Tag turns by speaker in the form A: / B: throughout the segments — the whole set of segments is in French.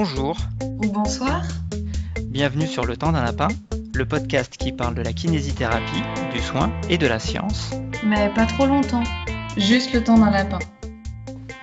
A: Bonjour,
B: Ou bonsoir.
A: bienvenue sur Le Temps d'un Lapin, le podcast qui parle de la kinésithérapie, du soin et de la science.
B: Mais pas trop longtemps. Juste le temps d'un lapin.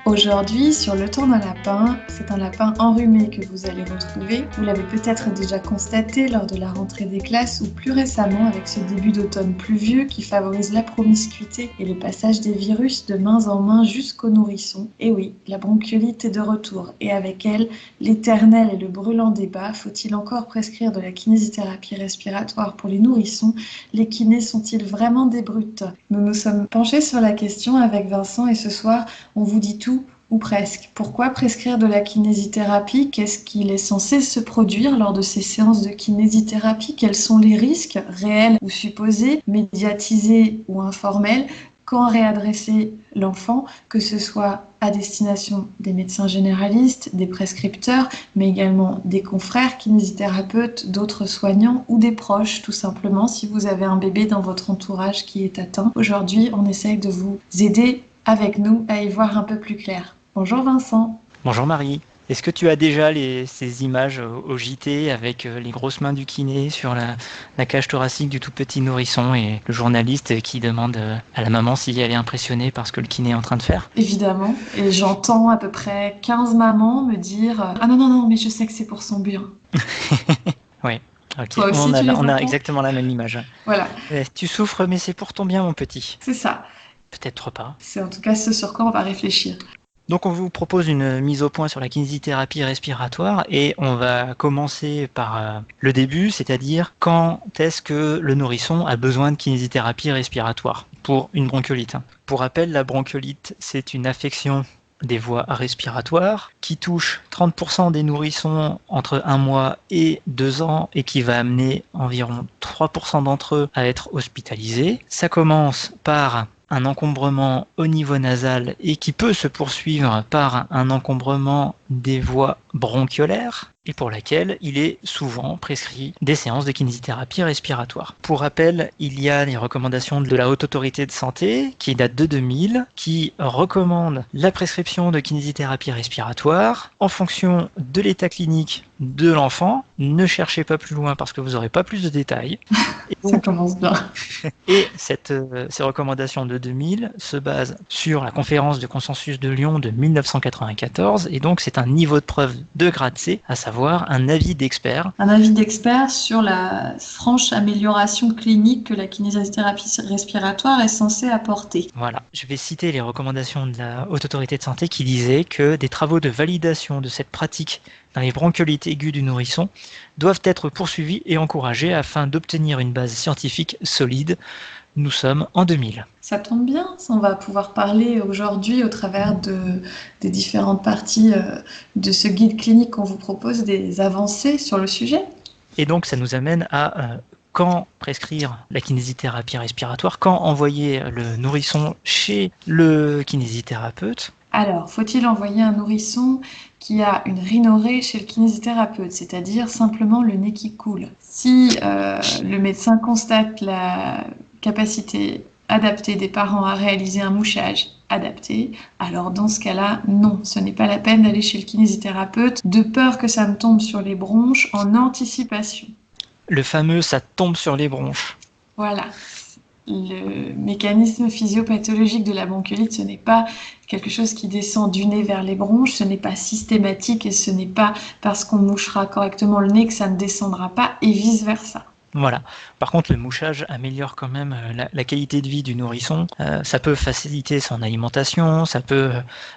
B: Aujourd'hui, sur le temps d'un lapin, c'est un lapin enrhumé que vous allez retrouver. Vous l'avez peut-être déjà constaté lors de la rentrée des classes ou plus récemment avec ce début d'automne pluvieux qui favorise la promiscuité et le passage des virus de main en main jusqu'aux nourrissons. Et oui, la bronchiolite est de retour et avec elle, l'éternel et le brûlant débat, faut-il encore prescrire de la kinésithérapie respiratoire pour les nourrissons? Les kinés sont-ils vraiment des brutes? Nous nous sommes penchés sur la question avec Vincent et ce soir, on vous dit tout ou presque. Pourquoi prescrire de la kinésithérapie? Qu'est-ce qu'il est censé se produire lors de ces séances de kinésithérapie? Quels sont les risques réels ou supposés, médiatisés ou informels? Quand réadresser l'enfant, que ce soit à destination des médecins généralistes, des prescripteurs, mais également des confrères kinésithérapeutes, d'autres soignants ou des proches, tout simplement, si vous avez un bébé dans votre entourage qui est atteint. Aujourd'hui, on essaye de vous aider avec nous à y voir un peu plus clair. Bonjour Vincent.
A: Bonjour Marie, est-ce que tu as déjà ces images au JT avec les grosses mains du kiné sur la cage thoracique du tout petit nourrisson et le journaliste qui demande à la maman si elle est impressionnée par ce que le kiné est en train de faire?
B: Évidemment, et j'entends à peu près 15 mamans me dire « Ah non, mais je sais que c'est pour son bien.
A: Oui, ok,
B: Toi aussi,
A: on
B: tu les
A: a
B: entends?
A: exactement la même image.
B: Voilà,
A: Tu souffres mais c'est pour ton bien mon petit.
B: c'est ça.
A: Peut-être pas.
B: C'est en tout cas ce sur quoi on va réfléchir.
A: Donc on vous propose une mise au point sur la kinésithérapie respiratoire et on va commencer par le début, c'est-à-dire quand est-ce que le nourrisson a besoin de kinésithérapie respiratoire pour une bronchiolite. Pour rappel, la bronchiolite, c'est une affection des voies respiratoires qui touche 30% des nourrissons entre 1 mois et 2 ans et qui va amener environ 3% d'entre eux à être hospitalisés. Ça commence par un encombrement au niveau nasal et qui peut se poursuivre par un encombrement des voies bronchiolaires et pour laquelle il est souvent prescrit des séances de kinésithérapie respiratoire. Pour rappel, il y a les recommandations de la Haute Autorité de Santé qui datent de 2000 qui recommandent la prescription de kinésithérapie respiratoire en fonction de l'état clinique de l'enfant. Ne cherchez pas plus loin parce que vous n'aurez pas plus de détails. Et
B: Ça
A: donc,
B: commence bien.
A: et ces recommandations de 2000 se basent sur la conférence de consensus de Lyon de 1994 et donc c'est un niveau de preuve de grade C, à savoir un avis d'expert.
B: Un avis d'expert sur la franche amélioration clinique que la kinésithérapie respiratoire est censée apporter.
A: Voilà, je vais citer les recommandations de la Haute Autorité de Santé qui disaient que des travaux de validation de cette pratique dans les bronchiolites aiguës du nourrisson doivent être poursuivis et encouragés afin d'obtenir une base scientifique solide. Nous sommes en 2000.
B: Ça tombe bien, on va pouvoir parler aujourd'hui au travers des différentes parties de ce guide clinique qu'on vous propose des avancées sur le sujet.
A: Et donc ça nous amène à quand prescrire la kinésithérapie respiratoire, quand envoyer le nourrisson chez le kinésithérapeute.
B: Alors, faut-il envoyer un nourrisson qui a une rhinorrhée chez le kinésithérapeute, c'est-à-dire simplement le nez qui coule? Si le médecin constate la capacité adaptée des parents à réaliser un mouchage adapté, alors dans ce cas-là, non, ce n'est pas la peine d'aller chez le kinésithérapeute de peur que ça me tombe sur les bronches en anticipation.
A: Le fameux « ça tombe sur les bronches ».
B: Voilà. Le mécanisme physiopathologique de la bronchiolite, ce n'est pas quelque chose qui descend du nez vers les bronches, ce n'est pas systématique et ce n'est pas parce qu'on mouchera correctement le nez que ça ne descendra pas et vice-versa.
A: Voilà. Par contre, le mouchage améliore quand même la qualité de vie du nourrisson. Ça peut faciliter son alimentation, ça peut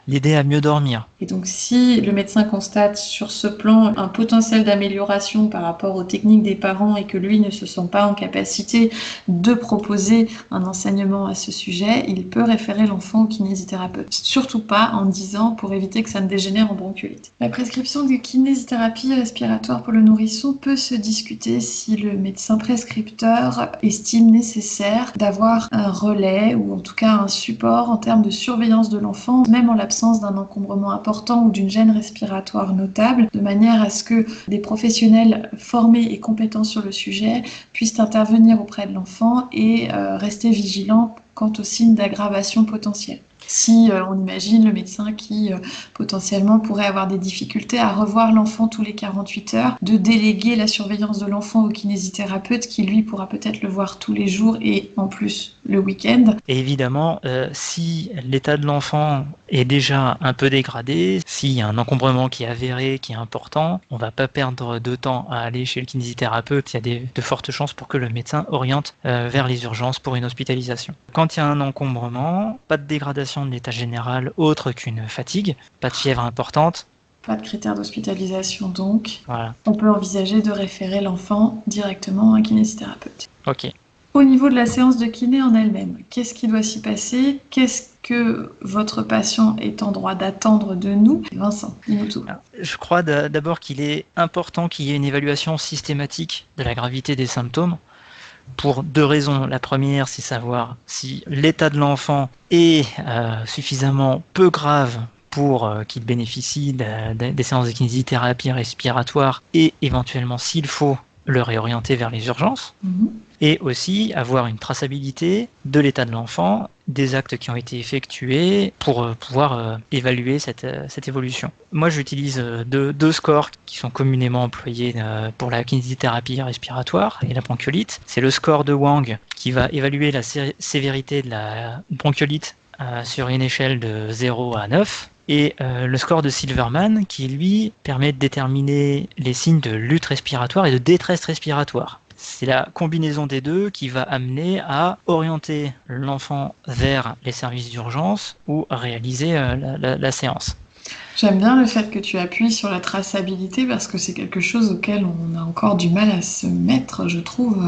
A: l'aider à mieux dormir.
B: Et donc, si le médecin constate sur ce plan un potentiel d'amélioration par rapport aux techniques des parents et que lui ne se sent pas en capacité de proposer un enseignement à ce sujet, il peut référer l'enfant au kinésithérapeute. Surtout pas en disant pour éviter que ça ne dégénère en bronchiolite. La prescription de kinésithérapie respiratoire pour le nourrisson peut se discuter si le médecin prescripteur estime nécessaire d'avoir un relais ou en tout cas un support en termes de surveillance de l'enfant, même en l'absence d'un encombrement important ou d'une gêne respiratoire notable, de manière à ce que des professionnels formés et compétents sur le sujet puissent intervenir auprès de l'enfant et rester vigilants quant aux signes d'aggravation potentielle. Si on imagine le médecin qui potentiellement pourrait avoir des difficultés à revoir l'enfant tous les 48 heures, de déléguer la surveillance de l'enfant au kinésithérapeute qui lui pourra peut-être le voir tous les jours et en plus le week-end.
A: Et évidemment, si l'état de l'enfant est déjà un peu dégradé, s'il y a un encombrement qui est avéré, qui est important, on va pas perdre de temps à aller chez le kinésithérapeute. Il y a de fortes chances pour que le médecin oriente vers les urgences pour une hospitalisation. Quand il y a un encombrement, pas de dégradation de l'état général autre qu'une fatigue, pas de fièvre importante.
B: Pas de critères d'hospitalisation donc.
A: Voilà.
B: On peut envisager de référer l'enfant directement à un kinésithérapeute.
A: Ok.
B: Au niveau de la séance de kiné en elle-même, qu'est-ce qui doit s'y passer? Qu'est-ce que votre patient est en droit d'attendre de nous? Vincent, dis-nous tout.
A: Je crois d'abord qu'il est important qu'il y ait une évaluation systématique de la gravité des symptômes pour 2 raisons. La première, c'est savoir si l'état de l'enfant est suffisamment peu grave pour qu'il bénéficie des séances de kinésithérapie respiratoire et éventuellement, s'il faut, le réorienter vers les urgences. Et aussi avoir une traçabilité de l'état de l'enfant, des actes qui ont été effectués pour pouvoir évaluer cette évolution. Moi, j'utilise deux scores qui sont communément employés pour la kinésithérapie respiratoire et la bronchiolite. C'est le score de Wang qui va évaluer la sévérité de la bronchiolite sur une échelle de 0 à 9. Et le score de Silverman qui, lui, permet de déterminer les signes de lutte respiratoire et de détresse respiratoire. C'est la combinaison des deux qui va amener à orienter l'enfant vers les services d'urgence ou réaliser la séance.
B: J'aime bien le fait que tu appuies sur la traçabilité parce que c'est quelque chose auquel on a encore du mal à se mettre, je trouve,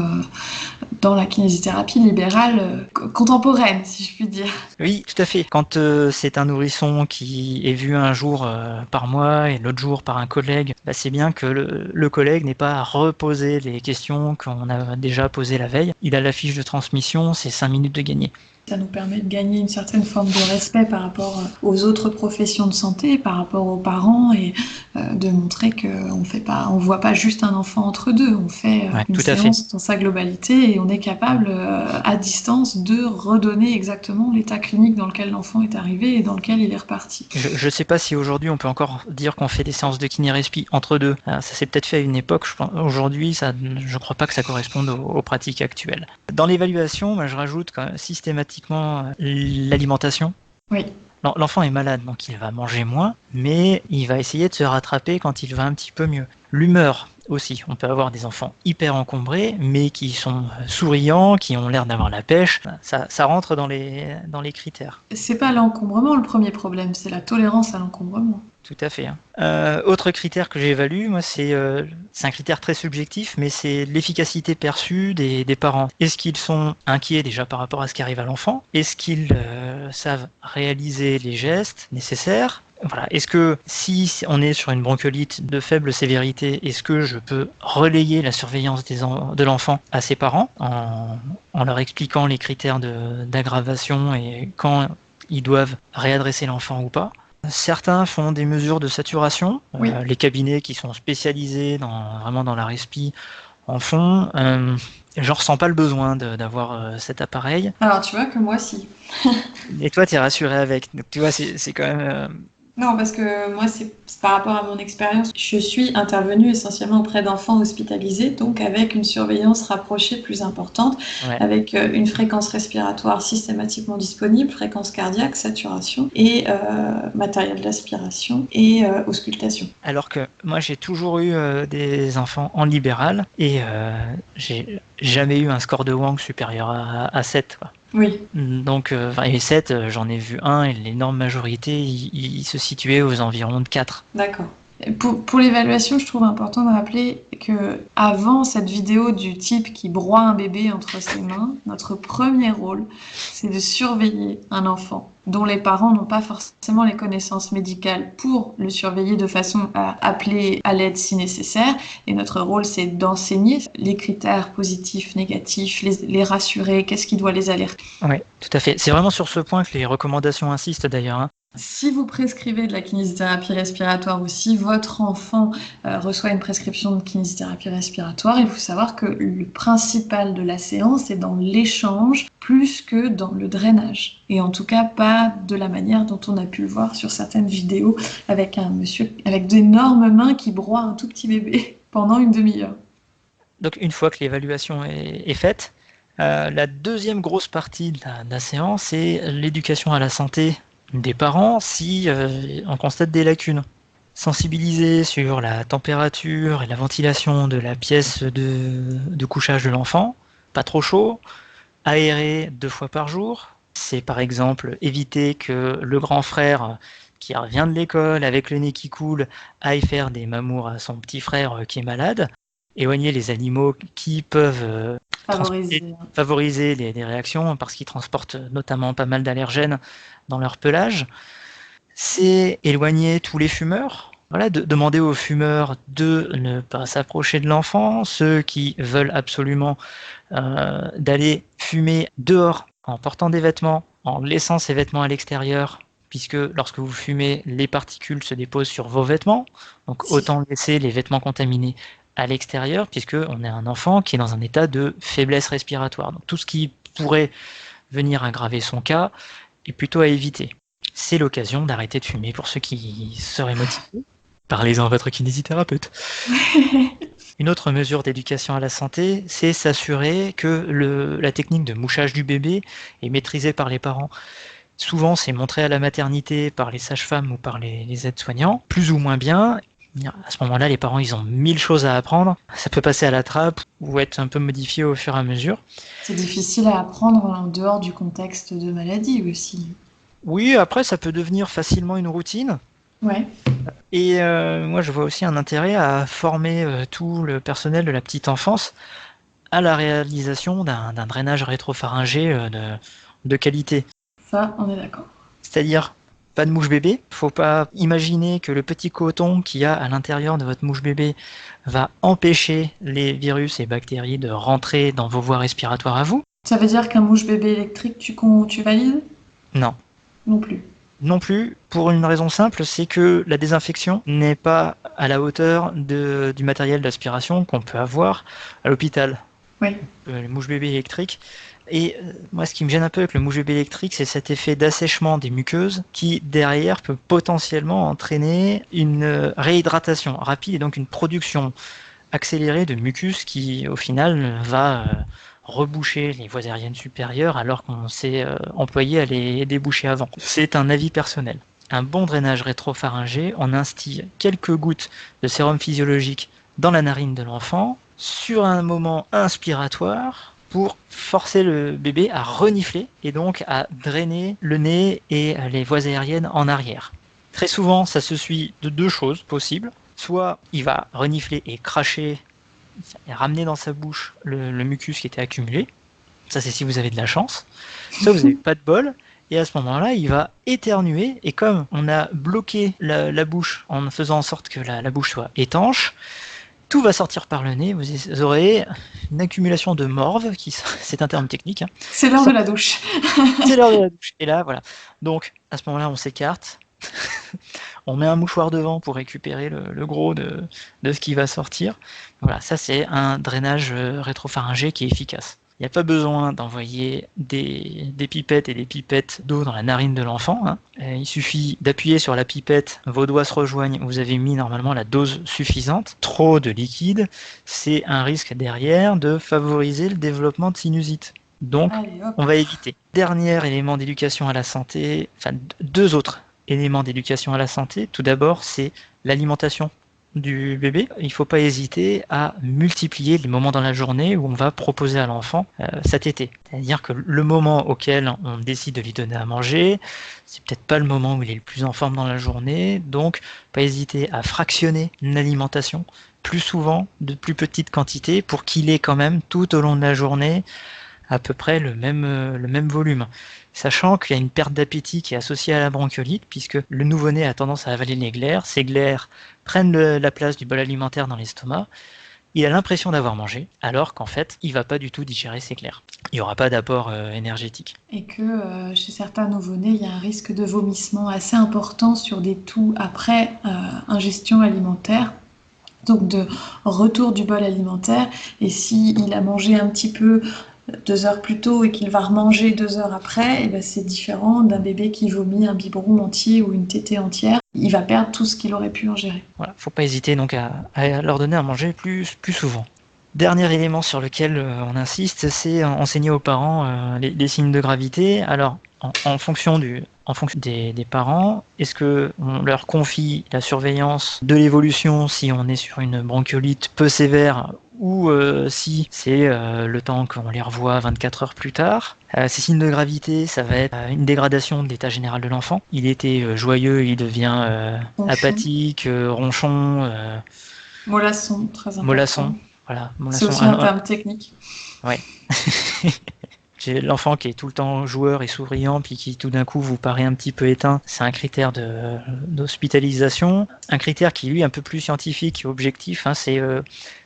B: dans la kinésithérapie libérale contemporaine, si je puis dire.
A: Oui, tout à fait. Quand c'est un nourrisson qui est vu un jour par moi et l'autre jour par un collègue, c'est bien que le collègue n'ait pas à reposer les questions qu'on a déjà posées la veille. Il a la fiche de transmission, c'est 5 minutes de gagné.
B: Ça nous permet de gagner une certaine forme de respect par rapport aux autres professions de santé, par rapport aux parents et de montrer qu'on voit pas juste un enfant entre deux, on fait une séance dans sa globalité et on est capable à distance de redonner exactement l'état clinique dans lequel l'enfant est arrivé et dans lequel il est reparti.
A: Je sais pas si aujourd'hui on peut encore dire qu'on fait des séances de kiné-respi entre deux. Ça s'est peut-être fait à une époque, aujourd'hui je crois pas que ça corresponde aux pratiques actuelles. Dans l'évaluation, je rajoute quand même systématiquement l'alimentation.
B: Oui.
A: L'enfant est malade, donc il va manger moins, mais il va essayer de se rattraper quand il va un petit peu mieux. L'humeur aussi, on peut avoir des enfants hyper encombrés, mais qui sont souriants, qui ont l'air d'avoir la pêche. Ça rentre dans les critères.
B: C'est pas l'encombrement le premier problème, c'est la tolérance à l'encombrement.
A: Tout à fait. Autre critère que j'évalue, moi, c'est un critère très subjectif, mais c'est l'efficacité perçue des parents. Est-ce qu'ils sont inquiets déjà par rapport à ce qui arrive à l'enfant? Est-ce qu'ils savent réaliser les gestes nécessaires? Voilà. Est-ce que si on est sur une bronchiolite de faible sévérité, est-ce que je peux relayer la surveillance de l'enfant à ses parents en leur expliquant les critères d'aggravation et quand ils doivent réadresser l'enfant ou pas? Certains font des mesures de saturation.
B: Oui.
A: Les cabinets qui sont spécialisés vraiment dans la respi en font. Je ressens pas le besoin d'avoir cet appareil.
B: Alors tu vois que moi si.
A: Et toi, tu es rassuré avec. Donc tu vois, c'est quand même...
B: Non, parce que moi, c'est par rapport à mon expérience. Je suis intervenue essentiellement auprès d'enfants hospitalisés, donc avec une surveillance rapprochée plus importante, avec une fréquence respiratoire systématiquement disponible, fréquence cardiaque, saturation et matériel d'aspiration et auscultation.
A: Alors que moi, j'ai toujours eu des enfants en libéral et j'ai jamais eu un score de Wang supérieur à 7, quoi.
B: Oui.
A: Donc, et 7, j'en ai vu un et l'énorme majorité, il se situait aux environs de 4.
B: D'accord. Pour l'évaluation, je trouve important de rappeler que avant cette vidéo du type qui broie un bébé entre ses mains, notre premier rôle, c'est de surveiller un enfant dont les parents n'ont pas forcément les connaissances médicales pour le surveiller de façon à appeler à l'aide si nécessaire. Et notre rôle, c'est d'enseigner les critères positifs, négatifs, les rassurer, qu'est-ce qui doit les alerter.
A: Oui, tout à fait. C'est vraiment sur ce point que les recommandations insistent d'ailleurs.
B: Si vous prescrivez de la kinésithérapie respiratoire ou si votre enfant reçoit une prescription de kinésithérapie respiratoire, il faut savoir que le principal de la séance est dans l'échange plus que dans le drainage. Et en tout cas, pas de la manière dont on a pu le voir sur certaines vidéos avec un monsieur avec d'énormes mains qui broie un tout petit bébé pendant une demi-heure.
A: Donc une fois que l'évaluation est faite, la deuxième grosse partie de la séance, c'est l'éducation à la santé des parents si on constate des lacunes. Sensibiliser sur la température et la ventilation de la pièce de couchage de l'enfant, pas trop chaud, aérer 2 fois par jour. C'est par exemple éviter que le grand frère qui revient de l'école avec le nez qui coule aille faire des mamours à son petit frère qui est malade. Éloigner les animaux qui peuvent favoriser les réactions parce qu'ils transportent notamment pas mal d'allergènes dans leur pelage. C'est éloigner tous les fumeurs. Voilà, demander aux fumeurs de ne pas s'approcher de l'enfant. Ceux qui veulent absolument d'aller fumer dehors en portant des vêtements, en laissant ces vêtements à l'extérieur, puisque lorsque vous fumez, les particules se déposent sur vos vêtements. Donc autant laisser les vêtements contaminés à l'extérieur, puisqu'on est un enfant qui est dans un état de faiblesse respiratoire. Donc tout ce qui pourrait venir aggraver son cas est plutôt à éviter. C'est l'occasion d'arrêter de fumer pour ceux qui seraient motivés. Parlez-en à votre kinésithérapeute. Une autre mesure d'éducation à la santé, c'est s'assurer que la technique de mouchage du bébé est maîtrisée par les parents. Souvent, c'est montré à la maternité par les sages-femmes ou par les aides-soignants, plus ou moins bien. À ce moment-là, les parents, ils ont 1000 choses à apprendre. Ça peut passer à la trappe ou être un peu modifié au fur et à mesure.
B: C'est difficile à apprendre en dehors du contexte de maladie aussi.
A: Oui, après, ça peut devenir facilement une routine.
B: Ouais.
A: Et moi, je vois aussi un intérêt à former tout le personnel de la petite enfance à la réalisation d'un drainage rétropharyngé de qualité.
B: Ça, on est d'accord.
A: C'est-à-dire, pas de mouche bébé. Faut pas imaginer que le petit coton qu'il y a à l'intérieur de votre mouche bébé va empêcher les virus et bactéries de rentrer dans vos voies respiratoires à vous.
B: Ça veut dire qu'un mouche bébé électrique, tu valides?
A: Non.
B: Non plus.
A: Non plus, pour une raison simple, c'est que la désinfection n'est pas à la hauteur du matériel d'aspiration qu'on peut avoir à l'hôpital.
B: Oui.
A: Le mouche bébé électrique. Et moi, ce qui me gêne un peu avec le mouche bébé électrique, c'est cet effet d'assèchement des muqueuses qui, derrière, peut potentiellement entraîner une réhydratation rapide et donc une production accélérée de mucus qui, au final, va reboucher les voies aériennes supérieures alors qu'on s'est employé à les déboucher avant. C'est un avis personnel. Un bon drainage rétropharyngé, on instille quelques gouttes de sérum physiologique dans la narine de l'enfant sur un moment inspiratoire pour forcer le bébé à renifler et donc à drainer le nez et les voies aériennes en arrière. Très souvent, ça se suit de 2 choses possibles. Soit il va renifler et cracher et ramener dans sa bouche le mucus qui était accumulé. Ça, c'est si vous avez de la chance. Soit vous n'avez pas de bol. Et à ce moment-là, il va éternuer. Et comme on a bloqué la bouche en faisant en sorte que la bouche soit étanche, tout va sortir par le nez. Vous aurez une accumulation de morve, c'est un terme technique. Hein.
B: C'est l'heure de la douche.
A: C'est l'heure de la douche. Et là, voilà. Donc, à ce moment-là, on s'écarte. On met un mouchoir devant pour récupérer le gros de ce qui va sortir. Voilà, ça c'est un drainage rétropharyngé qui est efficace. Il n'y a pas besoin d'envoyer des pipettes et des pipettes d'eau dans la narine de l'enfant. Hein. Il suffit d'appuyer sur la pipette, vos doigts se rejoignent, vous avez mis normalement la dose suffisante. Trop de liquide, c'est un risque derrière de favoriser le développement de sinusite. Donc, on va éviter. Dernier élément d'éducation à la santé, enfin 2 autres éléments d'éducation à la santé. Tout d'abord, c'est l'alimentation du bébé. Il ne faut pas hésiter à multiplier les moments dans la journée où on va proposer à l'enfant sa tétée. C'est-à-dire que le moment auquel on décide de lui donner à manger, c'est peut-être pas le moment où il est le plus en forme dans la journée, donc pas hésiter à fractionner l'alimentation plus souvent, de plus petites quantités, pour qu'il ait quand même tout au long de la journée à peu près le même volume. Sachant qu'il y a une perte d'appétit qui est associée à la bronchiolite, puisque le nouveau-né a tendance à avaler les glaires, ces glaires prennent la place du bol alimentaire dans l'estomac, il a l'impression d'avoir mangé, alors qu'en fait, il ne va pas du tout digérer ses glaires. il n'y aura pas d'apport énergétique.
B: Et que chez certains nouveau-nés, il y a un risque de vomissement assez important sur des toux après ingestion alimentaire. Donc de retour du bol alimentaire. Et s'il a mangé un petit peu 2 heures plus tôt et qu'il va remanger 2 heures après, et ben c'est différent d'un bébé qui vomit un biberon entier ou une tétée entière. Il va perdre tout ce qu'il aurait pu ingérer.
A: Voilà, faut pas hésiter donc à leur donner à manger plus souvent. Dernier élément sur lequel on insiste, c'est enseigner aux parents les signes de gravité. Alors, en fonction des parents, est-ce que on leur confie la surveillance de l'évolution si on est sur une bronchiolite peu sévère ou si c'est le temps qu'on les revoit 24 heures plus tard. Ces signes de gravité, ça va être une dégradation de l'état général de l'enfant. Il était joyeux, il devient apathique, ronchon,
B: Mollasson, très important.
A: mollasson. Voilà,
B: c'est aussi un terme technique.
A: Ouais. J'ai l'enfant qui est tout le temps joueur et souriant, puis qui tout d'un coup vous paraît un petit peu éteint. C'est un critère d'hospitalisation. Un critère qui, lui, est un peu plus scientifique et objectif, c'est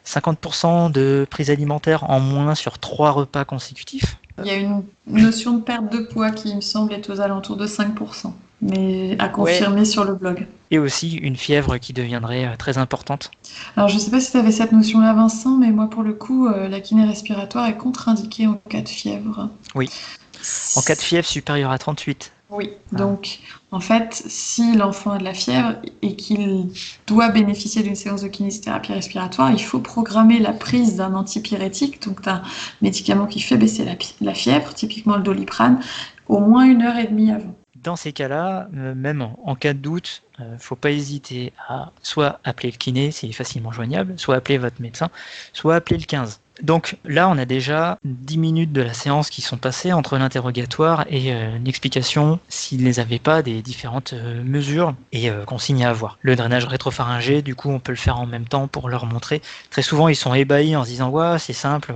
A: 50% de prise alimentaire en moins sur 3 repas consécutifs.
B: Il y a une notion de perte de poids qui, il me semble, est aux alentours de 5%, mais à confirmer sur le blog.
A: Et aussi une fièvre qui deviendrait très importante.
B: Alors, je ne sais pas si tu avais cette notion-là, Vincent, mais moi, pour le coup, la kiné respiratoire est contre-indiquée en cas de fièvre.
A: Oui, en cas de fièvre supérieure à 38.
B: Oui, donc en fait, si l'enfant a de la fièvre et qu'il doit bénéficier d'une séance de kinésithérapie respiratoire, il faut programmer la prise d'un antipyrétique, donc d'un médicament qui fait baisser la fièvre, typiquement le Doliprane, au moins 1h30 avant.
A: Dans ces cas-là, même en cas de doute, faut pas hésiter à soit appeler le kiné, s'il est facilement joignable, soit appeler votre médecin, soit appeler le 15. Donc là, on a déjà 10 minutes de la séance qui sont passées entre l'interrogatoire et une explication s'ils ne les avaient pas des différentes mesures et consignes à avoir. Le drainage rétropharyngé, du coup, on peut le faire en même temps pour leur montrer. Très souvent, ils sont ébahis en se disant « Ouah, c'est simple ».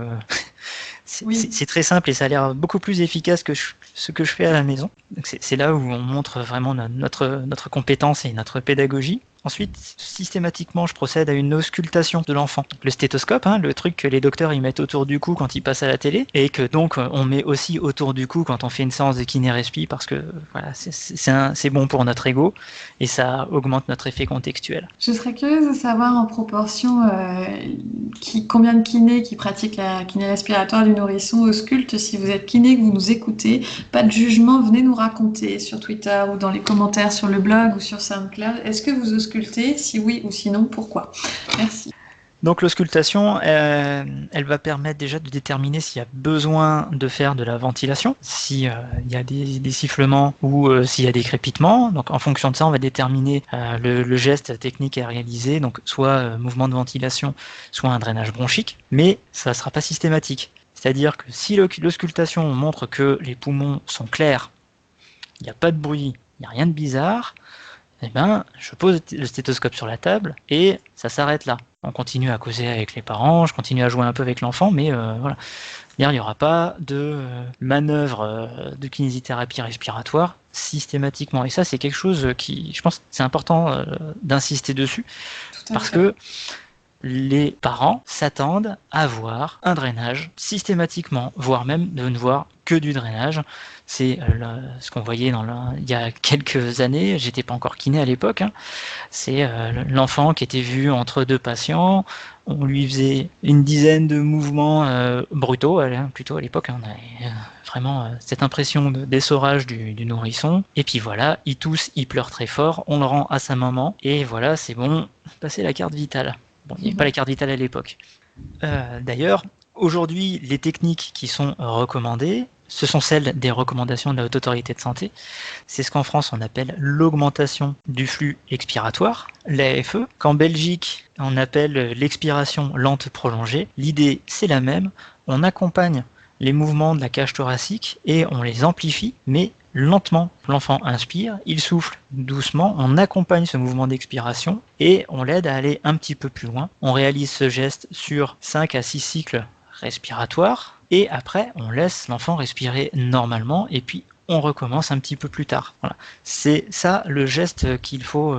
A: C'est très simple et ça a l'air beaucoup plus efficace que ce que je fais à la maison. C'est là où on montre vraiment notre compétence et notre pédagogie. Ensuite, systématiquement, je procède à une auscultation de l'enfant. Le stéthoscope, le truc que les docteurs ils mettent autour du cou quand ils passent à la télé, et que donc on met aussi autour du cou quand on fait une séance de kiné-respi, parce que voilà, c'est bon pour notre ego et ça augmente notre effet contextuel.
B: Je serais curieuse de savoir en proportion combien de kinés qui pratiquent la kiné respiratoire du nourrisson auscultent. Si vous êtes kiné, que vous nous écoutez, pas de jugement, venez nous raconter sur Twitter ou dans les commentaires sur le blog ou sur SoundCloud. Est-ce que vous auscultez? Si oui ou sinon, pourquoi? Merci.
A: Donc l'auscultation, elle va permettre déjà de déterminer s'il y a besoin de faire de la ventilation, s'il y a des sifflements ou s'il y a des crépitements. Donc en fonction de ça, on va déterminer le geste technique à réaliser, donc soit mouvement de ventilation, soit un drainage bronchique, mais ça ne sera pas systématique. C'est-à-dire que si l'auscultation montre que les poumons sont clairs, il n'y a pas de bruit, il n'y a rien de bizarre, je pose le stéthoscope sur la table et ça s'arrête là. On continue à causer avec les parents, je continue à jouer un peu avec l'enfant, mais voilà. Il n'y aura pas de manœuvre de kinésithérapie respiratoire systématiquement. Et ça, c'est quelque chose qui, je pense, c'est important d'insister dessus, parce que les parents s'attendent à voir un drainage systématiquement, voire même de ne voir que du drainage. C'est ce qu'on voyait il y a quelques années, j'étais pas encore kiné à l'époque, c'est l'enfant qui était vu entre 2 patients, on lui faisait une dizaine de mouvements brutaux, plutôt à l'époque, on avait vraiment cette impression d'essorage du nourrisson, et puis voilà, il tousse, il pleure très fort, on le rend à sa maman, et voilà, c'est bon, passer la carte vitale. Bon, il n'y avait pas la carte vitale à l'époque. D'ailleurs, aujourd'hui, les techniques qui sont recommandées, ce sont celles des recommandations de la Haute Autorité de Santé. C'est ce qu'en France on appelle l'augmentation du flux expiratoire, l'AFE, qu'en Belgique on appelle l'expiration lente prolongée. L'idée c'est la même, on accompagne les mouvements de la cage thoracique et on les amplifie, mais lentement. L'enfant inspire, il souffle doucement, on accompagne ce mouvement d'expiration et on l'aide à aller un petit peu plus loin. On réalise ce geste sur 5 à 6 cycles respiratoires et après on laisse l'enfant respirer normalement et puis on recommence un petit peu plus tard. Voilà. C'est ça le geste qu'il faut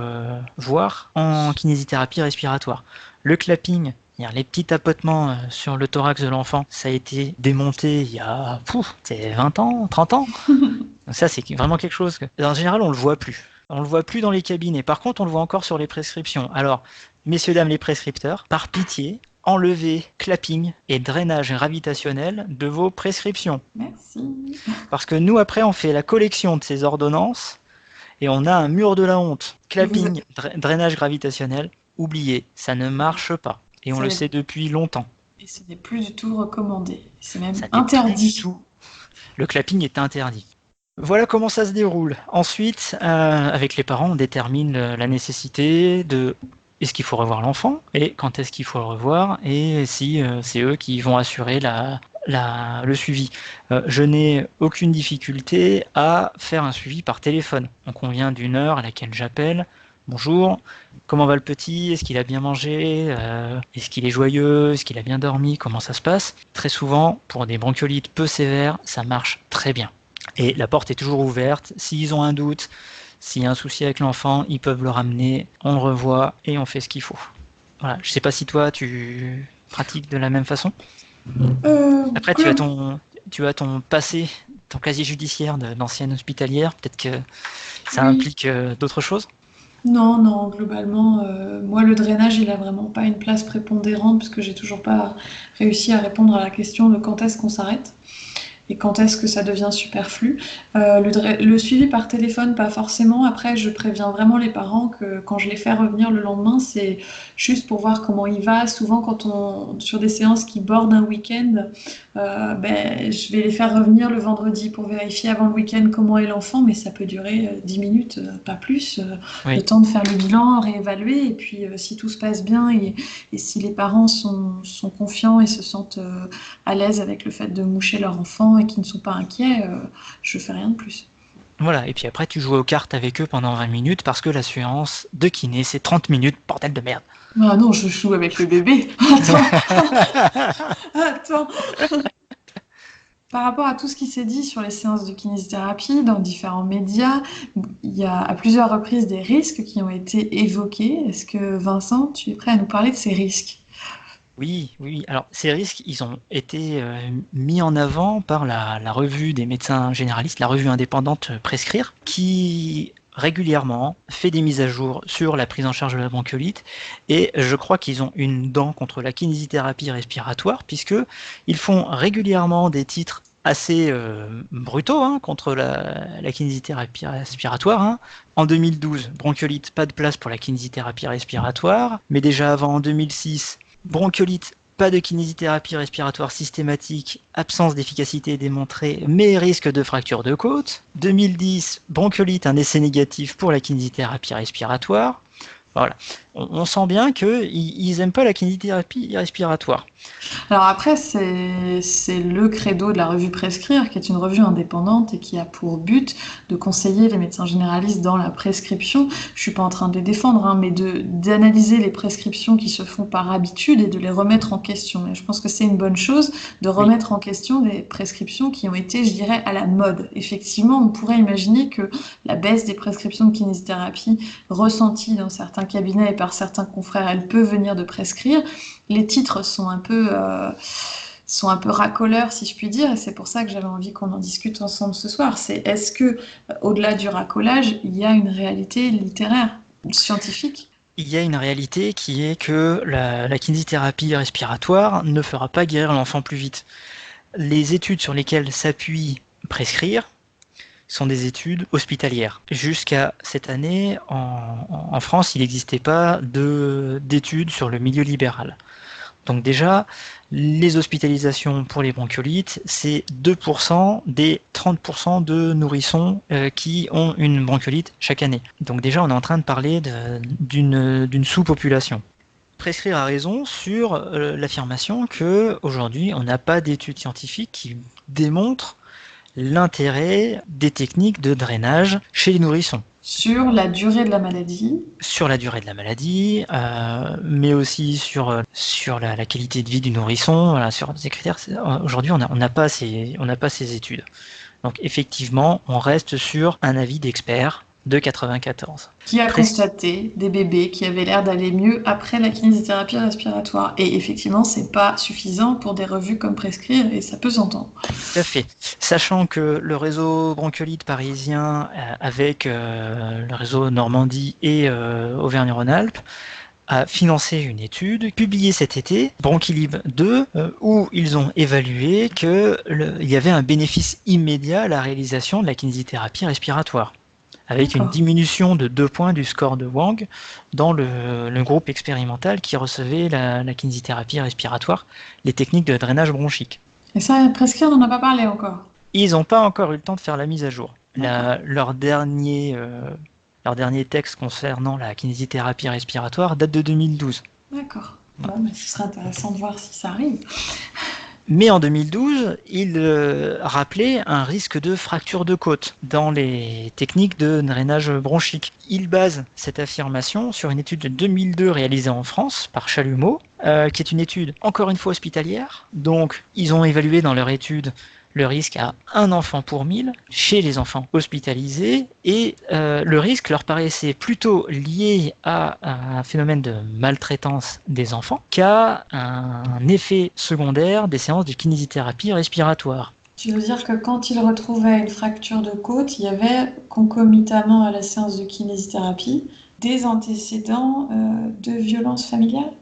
A: voir en kinésithérapie respiratoire. Le clapping C'est-à-dire, les petits tapotements sur le thorax de l'enfant, ça a été démonté il y a c'est 20 ans, 30 ans. Donc ça, c'est vraiment quelque chose que, en général, on le voit plus. On le voit plus dans les cabinets. Par contre, on le voit encore sur les prescriptions. Alors, messieurs, dames les prescripteurs, par pitié, enlevez clapping et drainage gravitationnel de vos prescriptions.
B: Merci.
A: Parce que nous, après, on fait la collection de ces ordonnances et on a un mur de la honte. Clapping, drainage gravitationnel, oubliez, ça ne marche pas. Et on le sait depuis longtemps.
B: Et ce n'est plus du tout recommandé. C'est même
A: Ça n'est
B: interdit.
A: plus du tout. Le clapping est interdit. Voilà comment ça se déroule. Ensuite, avec les parents, on détermine la nécessité de est-ce qu'il faut revoir l'enfant et quand est-ce qu'il faut le revoir et si c'est eux qui vont assurer le suivi. Je n'ai aucune difficulté à faire un suivi par téléphone. On convient d'une heure à laquelle j'appelle. Bonjour, comment va le petit? Est-ce qu'il a bien mangé? Est-ce qu'il est joyeux? Est-ce qu'il a bien dormi? Comment ça se passe? Très souvent, pour des bronchiolites peu sévères, ça marche très bien. Et la porte est toujours ouverte. S'ils ont un doute, s'il y a un souci avec l'enfant, ils peuvent le ramener, on le revoit et on fait ce qu'il faut. Voilà. Je ne sais pas si toi, tu pratiques de la même façon. Après, tu as ton passé, ton casier judiciaire d'ancienne hospitalière. Peut-être que ça implique d'autres choses.
B: Non, globalement, moi, le drainage, il a vraiment pas une place prépondérante parce que j'ai toujours pas réussi à répondre à la question de quand est-ce qu'on s'arrête et quand est-ce que ça devient superflu. Le suivi par téléphone, pas forcément. Après, je préviens vraiment les parents que quand je les fais revenir le lendemain, c'est juste pour voir comment il va. Souvent, sur des séances qui bordent un week-end, je vais les faire revenir le vendredi pour vérifier avant le week-end comment est l'enfant, mais ça peut durer 10 minutes, pas plus.
A: Oui.
B: Le temps de faire le bilan, réévaluer, et puis si tout se passe bien et si les parents sont confiants et se sentent à l'aise avec le fait de moucher leur enfant et qui ne sont pas inquiets, je fais rien de plus.
A: Voilà, et puis après tu joues aux cartes avec eux pendant 20 minutes parce que la séance de kiné c'est 30 minutes, bordel de merde.
B: Ah non, je joue avec le bébé. Attends. Par rapport à tout ce qui s'est dit sur les séances de kinésithérapie dans différents médias, il y a à plusieurs reprises des risques qui ont été évoqués. Est-ce que Vincent, tu es prêt à nous parler de ces risques?
A: Oui. Alors, ces risques, ils ont été mis en avant par la revue des médecins généralistes, la revue indépendante Prescrire, qui régulièrement fait des mises à jour sur la prise en charge de la bronchiolite. Et je crois qu'ils ont une dent contre la kinésithérapie respiratoire, puisqu'ils font régulièrement des titres assez brutaux contre la kinésithérapie respiratoire. En 2012, bronchiolite, pas de place pour la kinésithérapie respiratoire. Mais déjà avant, en 2006, bronchiolite, pas de kinésithérapie respiratoire systématique, absence d'efficacité démontrée, mais risque de fracture de côte. 2010, bronchiolite, un essai négatif pour la kinésithérapie respiratoire. Voilà. On sent bien qu'ils n'aiment pas la kinésithérapie respiratoire.
B: Alors après, c'est le credo de la revue Prescrire, qui est une revue indépendante et qui a pour but de conseiller les médecins généralistes dans la prescription. Je suis pas en train de les défendre, mais d'analyser les prescriptions qui se font par habitude et de les remettre en question. Et je pense que c'est une bonne chose de remettre en question des prescriptions qui ont été, je dirais, à la mode. Effectivement, on pourrait imaginer que la baisse des prescriptions de kinésithérapie ressentie dans certains cabinets et par certains confrères, elle peut venir de Prescrire. Les titres sont un peu racoleurs, si je puis dire, et c'est pour ça que j'avais envie qu'on en discute ensemble ce soir. Est-ce que, au-delà du racolage, il y a une réalité littéraire, scientifique?
A: Il y a une réalité qui est que la kinésithérapie respiratoire ne fera pas guérir l'enfant plus vite. Les études sur lesquelles s'appuie Prescrire sont des études hospitalières. Jusqu'à cette année, en France, il n'existait pas d'études sur le milieu libéral. Donc déjà, les hospitalisations pour les bronchiolites, c'est 2% des 30% de nourrissons qui ont une bronchiolite chaque année. Donc déjà, on est en train de parler d'une sous-population. Prescrire a raison sur l'affirmation qu'aujourd'hui, on n'a pas d'études scientifiques qui démontrent l'intérêt des techniques de drainage chez les nourrissons.
B: Sur la durée de la maladie.
A: Sur la durée de la maladie, mais aussi sur la qualité de vie du nourrisson, voilà, sur des critères. Aujourd'hui, on n'a pas ces études. Donc effectivement, on reste sur un avis d'experts de 94.
B: Qui a constaté des bébés qui avaient l'air d'aller mieux après la kinésithérapie respiratoire. Et effectivement, c'est pas suffisant pour des revues comme Prescrire, et ça peut s'entendre.
A: Tout à fait. Sachant que le réseau bronchiolite parisien, avec le réseau Normandie et Auvergne-Rhône-Alpes, a financé une étude publiée cet été, Bronchilib 2, où ils ont évalué qu'il y avait un bénéfice immédiat à la réalisation de la kinésithérapie respiratoire, avec une diminution de 2 points du score de Wang dans le groupe expérimental qui recevait la kinésithérapie respiratoire, les techniques de drainage bronchique.
B: Et ça, Prescrire n'en a pas parlé encore.
A: Ils n'ont pas encore eu le temps de faire la mise à jour. Leur dernier texte concernant la kinésithérapie respiratoire date de 2012.
B: D'accord. Bon, mais ce serait intéressant de voir si ça arrive.
A: Mais en 2012, il rappelait un risque de fracture de côte dans les techniques de drainage bronchique. Il base cette affirmation sur une étude de 2002 réalisée en France par Chalumeau, qui est une étude encore une fois hospitalière. Donc, ils ont évalué dans leur étude le risque à 1 enfant pour 1000 chez les enfants hospitalisés, et le risque leur paraissait plutôt lié à un phénomène de maltraitance des enfants qu'à un effet secondaire des séances de kinésithérapie respiratoire.
B: Tu veux dire que quand ils retrouvaient une fracture de côte, il y avait concomitamment à la séance de kinésithérapie des antécédents de violence familiale ?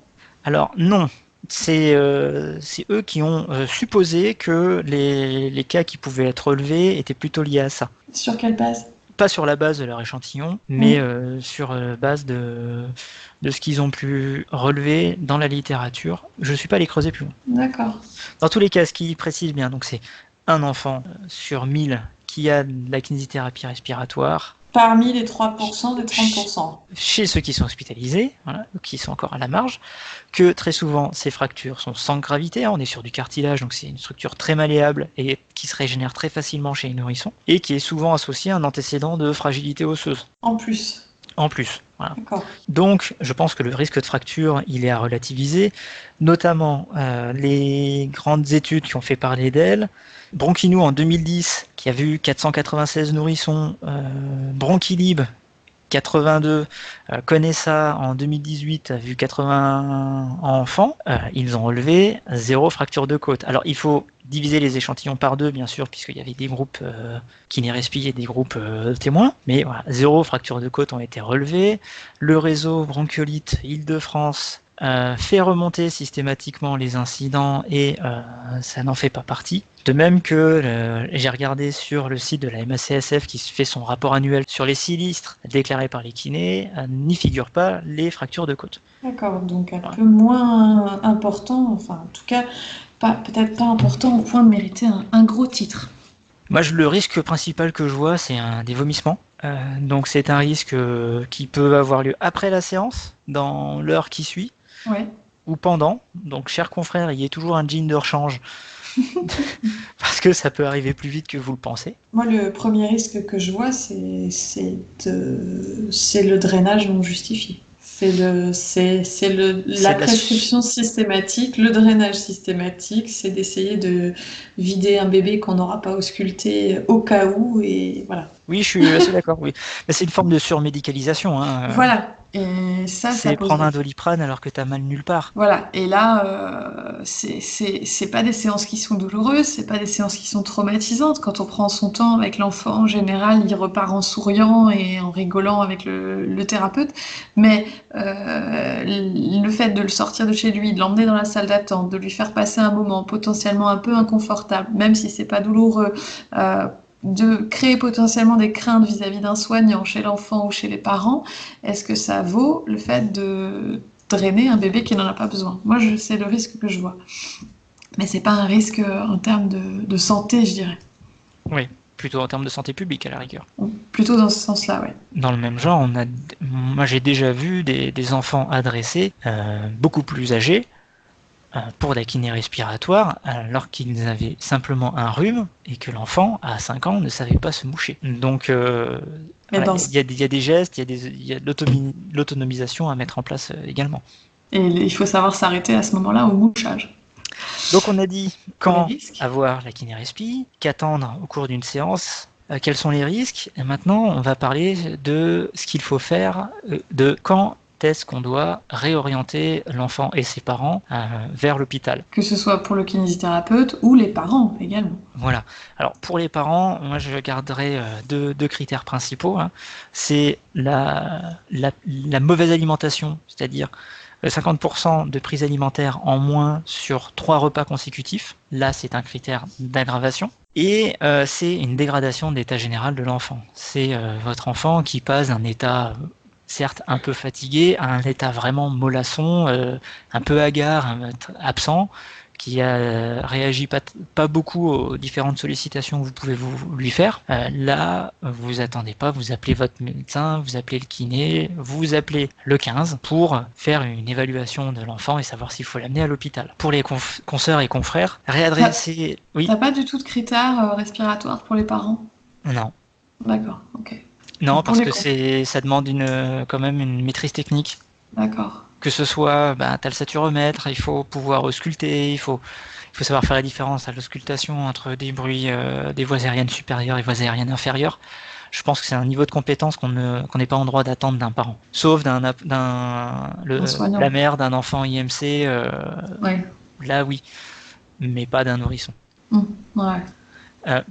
A: Alors non. C'est eux qui ont supposé que les cas qui pouvaient être relevés étaient plutôt liés à ça.
B: Sur quelle base ?
A: Pas sur la base de leur échantillon, mais sur base de ce qu'ils ont pu relever dans la littérature. Je ne suis pas allé creuser plus loin.
B: D'accord.
A: Dans tous les cas, ce qui précise bien, donc c'est un enfant sur 1000 qui a de la kinésithérapie respiratoire.
B: Parmi les 3% des 30%.
A: Chez ceux qui sont hospitalisés, voilà, qui sont encore à la marge, que très souvent ces fractures sont sans gravité, on est sur du cartilage, donc c'est une structure très malléable et qui se régénère très facilement chez les nourrissons, et qui est souvent associée à un antécédent de fragilité osseuse.
B: En plus.
A: Voilà.
B: D'accord.
A: Donc, je pense que le risque de fracture, il est à relativiser, notamment les grandes études qui ont fait parler d'elle. Bronchinou en 2010, qui a vu 496 nourrissons, Bronchilib 82, Conessa en 2018 a vu 80 enfants, ils ont relevé 0 fracture de côte. Alors il faut diviser les échantillons par 2 bien sûr, puisqu'il y avait des groupes kinérespi et des groupes témoins, mais voilà, 0 fracture de côte ont été relevés. Le réseau Bronchiolite Île-de-France fait remonter systématiquement les incidents et ça n'en fait pas partie. De même que j'ai regardé sur le site de la MACSF qui fait son rapport annuel sur les sinistres déclarés par les kinés, n'y figurent pas les fractures de côte.
B: D'accord, donc un peu moins important, enfin en tout cas peut-être pas important au point de mériter un gros titre.
A: Moi, le risque principal que je vois, c'est des vomissements. Donc c'est un risque qui peut avoir lieu après la séance, dans l'heure qui suit, ou pendant. Donc chers confrères, ayez toujours un jean de rechange. Parce que ça peut arriver plus vite que vous le pensez.
B: Moi, le premier risque que je vois, c'est le drainage non justifié. C'est la prescription systématique, le drainage systématique, c'est d'essayer de vider un bébé qu'on n'aura pas ausculté au cas où, et voilà.
A: Oui, je suis assez d'accord, oui. Mais c'est une forme de surmédicalisation.
B: Voilà. Et ça
A: c'est prendre un Doliprane alors que tu as mal nulle part.
B: Voilà. Et là, c'est pas des séances qui sont douloureuses, c'est pas des séances qui sont traumatisantes. Quand on prend son temps avec l'enfant, en général, il repart en souriant et en rigolant avec le thérapeute. Mais le fait de le sortir de chez lui, de l'emmener dans la salle d'attente, de lui faire passer un moment potentiellement un peu inconfortable, même si c'est pas douloureux, de créer potentiellement des craintes vis-à-vis d'un soignant chez l'enfant ou chez les parents, est-ce que ça vaut le fait de drainer un bébé qui n'en a pas besoin ? Moi, c'est le risque que je vois. Mais c'est pas un risque en termes de santé, je dirais.
A: Oui, plutôt en termes de santé publique à la rigueur.
B: Plutôt dans ce sens-là, oui.
A: Dans le même genre, moi j'ai déjà vu des enfants adressés, beaucoup plus âgés, pour la kiné respiratoire, alors qu'ils avaient simplement un rhume et que l'enfant, à 5 ans, ne savait pas se moucher. Donc, il y a des gestes, il y a de l'autonomisation à mettre en place également.
B: Et il faut savoir s'arrêter à ce moment-là au mouchage.
A: Donc on a dit quand avoir la kiné respi, qu'attendre au cours d'une séance, quels sont les risques. Et maintenant, on va parler de ce qu'il faut faire, de quand est-ce qu'on doit réorienter l'enfant et ses parents vers l'hôpital.
B: Que ce soit pour le kinésithérapeute ou les parents également.
A: Voilà. Alors pour les parents, moi je garderai deux critères principaux. C'est la mauvaise alimentation, c'est-à-dire 50% de prise alimentaire en moins sur 3 repas consécutifs. Là, c'est un critère d'aggravation. Et c'est une dégradation de l'état général de l'enfant. C'est votre enfant qui passe d'un état certes un peu fatigué à un état vraiment mollasson, un peu hagard, absent, qui réagit pas beaucoup aux différentes sollicitations que vous pouvez lui faire. Là, vous attendez pas, vous appelez votre médecin, vous appelez le kiné, vous appelez le 15 pour faire une évaluation de l'enfant et savoir s'il faut l'amener à l'hôpital. Pour les consoeurs et confrères, réadresser... Oui.
B: T'as pas du tout de critères respiratoires pour les parents ?
A: Non.
B: D'accord, ok.
A: Non, parce que ça demande quand même une maîtrise technique.
B: D'accord.
A: Que ce soit, t'as le saturomètre, il faut pouvoir ausculter, il faut savoir faire la différence à l'auscultation entre des bruits des voies aériennes supérieures et voies aériennes inférieures. Je pense que c'est un niveau de compétence qu'on n'est pas en droit d'attendre d'un parent. Sauf la mère d'un enfant IMC,
B: ouais.
A: Là oui, mais pas d'un nourrisson.
B: Ouais.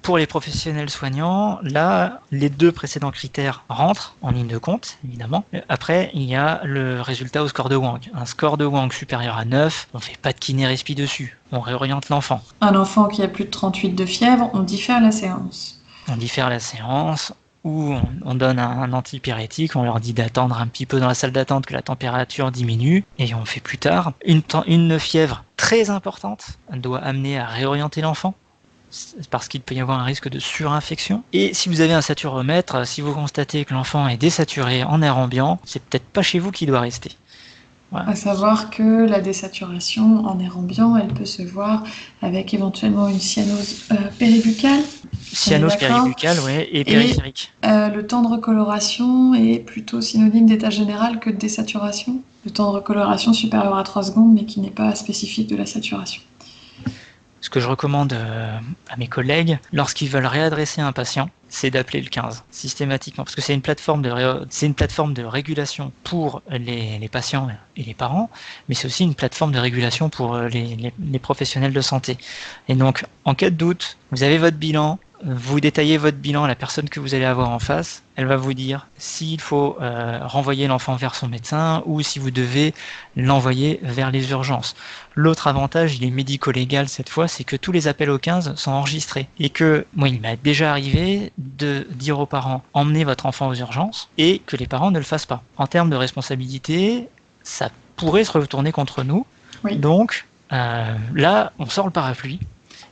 A: Pour les professionnels soignants, là, les 2 précédents critères rentrent en ligne de compte, évidemment. Après, il y a le résultat au score de Wang. Un score de Wang supérieur à 9, on ne fait pas de kiné-respi dessus, on réoriente l'enfant.
B: Un enfant qui a plus de 38 de fièvre, on diffère la séance.
A: On diffère la séance, ou on donne un antipyrétique, on leur dit d'attendre un petit peu dans la salle d'attente que la température diminue, et on fait plus tard. Une fièvre très importante doit amener à réorienter l'enfant, parce qu'il peut y avoir un risque de surinfection. Et si vous avez un saturomètre, si vous constatez que l'enfant est désaturé en air ambiant, c'est peut-être pas chez vous qu'il doit rester. Voilà.
B: À savoir que la désaturation en air ambiant, elle peut se voir avec éventuellement une cyanose péribuccale.
A: Cyanose péribuccale, oui, et périphérique.
B: Le temps de recoloration est plutôt synonyme d'état général que de désaturation. Le temps de recoloration supérieur à 3 secondes, mais qui n'est pas spécifique de la saturation.
A: Ce que je recommande à mes collègues, lorsqu'ils veulent réadresser un patient, c'est d'appeler le 15 systématiquement, parce que c'est une plateforme de régulation pour les patients et les parents, mais c'est aussi une plateforme de régulation pour les professionnels de santé. Et donc, en cas de doute, vous avez votre bilan, vous détaillez votre bilan à la personne que vous allez avoir en face, elle va vous dire s'il faut renvoyer l'enfant vers son médecin ou si vous devez l'envoyer vers les urgences. L'autre avantage, il est médico-légal cette fois, c'est que tous les appels au 15 sont enregistrés. Et que, moi, il m'est déjà arrivé de dire aux parents, emmenez votre enfant aux urgences, et que les parents ne le fassent pas. En termes de responsabilité, ça pourrait se retourner contre nous. Oui. Donc, là, on sort le parapluie.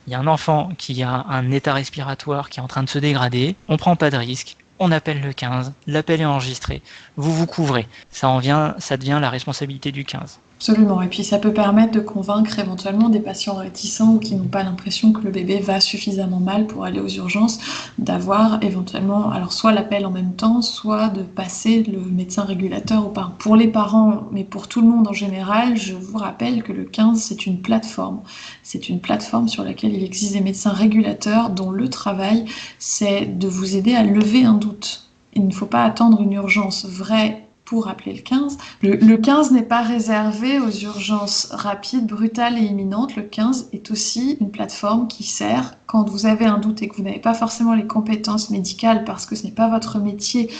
A: Il y a un enfant qui a un état respiratoire qui est en train de se dégrader, on prend pas de risque, on appelle le 15, l'appel est enregistré, vous vous couvrez. Ça devient la responsabilité du 15.
B: Absolument, et puis ça peut permettre de convaincre éventuellement des patients réticents ou qui n'ont pas l'impression que le bébé va suffisamment mal pour aller aux urgences, d'avoir éventuellement, alors soit l'appel en même temps, soit de passer le médecin régulateur aux parents. Pour les parents, mais pour tout le monde en général, je vous rappelle que le 15, c'est une plateforme. C'est une plateforme sur laquelle il existe des médecins régulateurs dont le travail, c'est de vous aider à lever un doute. Il ne faut pas attendre une urgence vraie pour appeler le 15. Le 15 n'est pas réservé aux urgences rapides, brutales et imminentes. Le 15 est aussi une plateforme qui sert quand vous avez un doute et que vous n'avez pas forcément les compétences médicales parce que ce n'est pas votre métier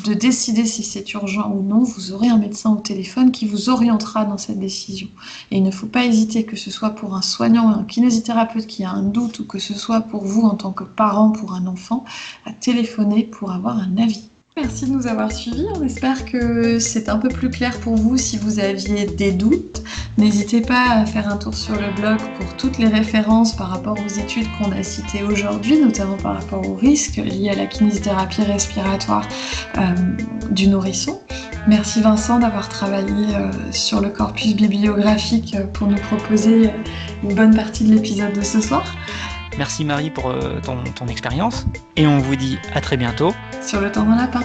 B: de décider si c'est urgent ou non. Vous aurez un médecin au téléphone qui vous orientera dans cette décision. Et il ne faut pas hésiter, que ce soit pour un soignant, un kinésithérapeute qui a un doute ou que ce soit pour vous en tant que parent pour un enfant, à téléphoner pour avoir un avis. Merci de nous avoir suivis, on espère que c'est un peu plus clair pour vous si vous aviez des doutes. N'hésitez pas à faire un tour sur le blog pour toutes les références par rapport aux études qu'on a citées aujourd'hui, notamment par rapport aux risques liés à la kinésithérapie respiratoire du nourrisson. Merci Vincent d'avoir travaillé sur le corpus bibliographique pour nous proposer une bonne partie de l'épisode de ce soir.
A: Merci Marie pour ton expérience et on vous dit à très bientôt
B: sur le temps d'un lapin.